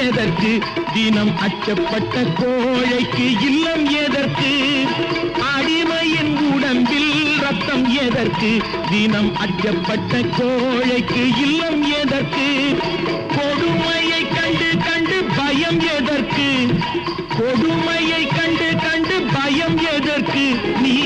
எதற்கு தினம் அச்சப்பட்ட கோழைக்கு இல்லம் எதற்கு அடிமையின் உடம்பில் ரத்தம் எதற்கு தினம் அச்சப்பட்ட கோழைக்கு இல்லம் எதற்கு கொடுமையை கண்டு கண்டு பயம் எதற்கு கொடுமையை கண்டு கண்டு பயம் எதற்கு நீ